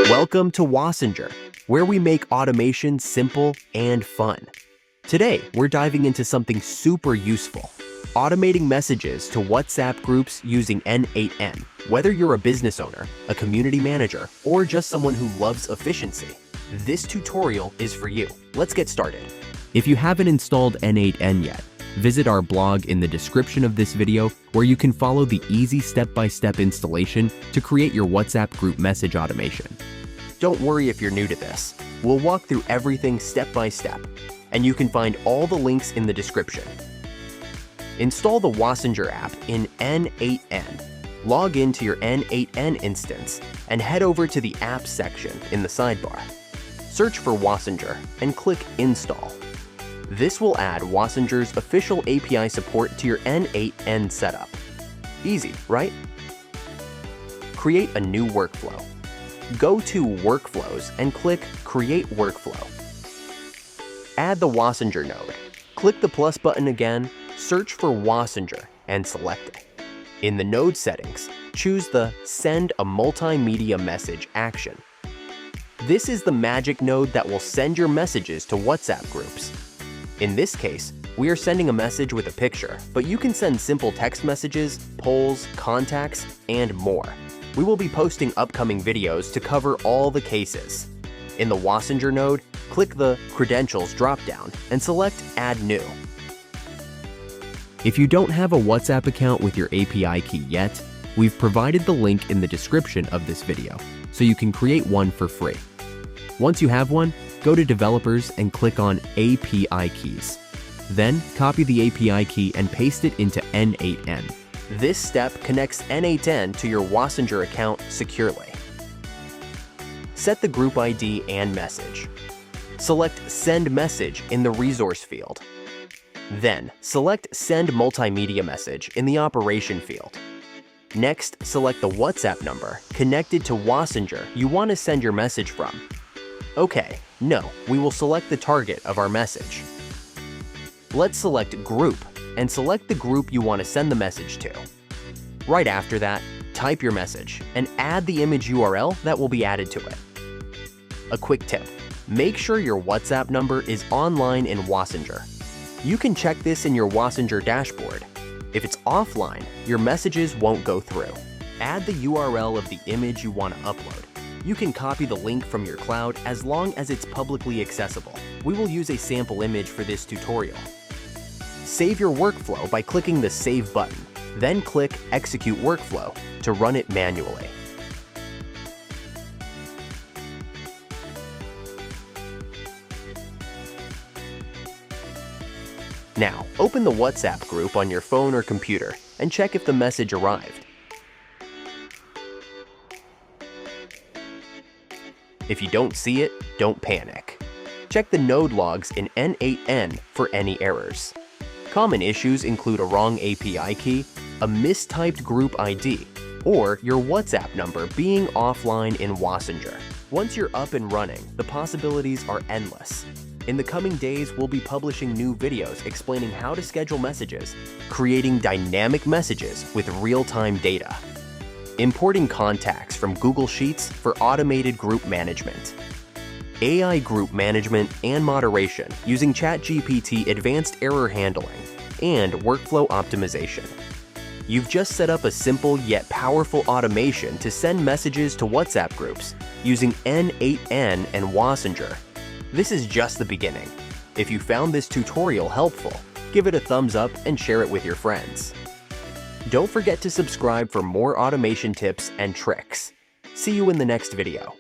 Welcome to Wassenger, where we make automation simple and fun. Today, we're diving into something super useful, automating messages to WhatsApp groups using n8n. Whether you're a business owner, a community manager, or just someone who loves efficiency, this tutorial is for you. Let's get started. If you haven't installed n8n yet, visit our blog in the description of this video where you can follow the easy step-by-step installation to create your WhatsApp group message automation. Don't worry if you're new to this. We'll walk through everything step by step, and you can find all the links in the description. Install the Wassenger app in n8n. Log into your n8n instance and head over to the Apps section in the sidebar. Search for Wassenger and click Install. This will add Wassenger's official API support to your n8n setup. Easy, right? Create a new workflow. Go to Workflows and click Create Workflow. Add the Wassenger node. Click the plus button again, search for Wassenger, and select it. In the node settings, choose the Send a Multimedia Message action. This is the magic node that will send your messages to WhatsApp groups. In this case, we are sending a message with a picture, but you can send simple text messages, polls, contacts, and more. We will be posting upcoming videos to cover all the cases. In the Wassenger node, click the Credentials dropdown and select Add New. If you don't have a WhatsApp account with your API key yet, we've provided the link in the description of this video, so you can create one for free. Once you have one, go to Developers and click on API Keys. Then copy the API key and paste it into n8n. This step connects n8n to your Wassenger account securely. Set the group ID and message. Select Send Message in the Resource field. Then, select Send Multimedia Message in the Operation field. Next, select the WhatsApp number connected to Wassenger you want to send your message from. Okay, no, we will select the target of our message. Let's select Group and select the group you want to send the message to. Right after that, type your message and add the image URL that will be added to it. A quick tip, make sure your WhatsApp number is online in Wassenger. You can check this in your Wassenger dashboard. If it's offline, your messages won't go through. Add the URL of the image you want to upload. You can copy the link from your cloud as long as it's publicly accessible. We will use a sample image for this tutorial. Save your workflow by clicking the Save button, then click Execute Workflow to run it manually. Now, open the WhatsApp group on your phone or computer and check if the message arrived. If you don't see it, don't panic. Check the node logs in n8n for any errors. Common issues include a wrong API key, a mistyped group ID, or your WhatsApp number being offline in Wassenger. Once you're up and running, the possibilities are endless. In the coming days, we'll be publishing new videos explaining how to schedule messages, creating dynamic messages with real-time data, importing contacts from Google Sheets for automated group management, AI group management and moderation using ChatGPT advanced error handling, and workflow optimization. You've just set up a simple yet powerful automation to send messages to WhatsApp groups using n8n and Wassenger. This is just the beginning. If you found this tutorial helpful, give it a thumbs up and share it with your friends. Don't forget to subscribe for more automation tips and tricks. See you in the next video.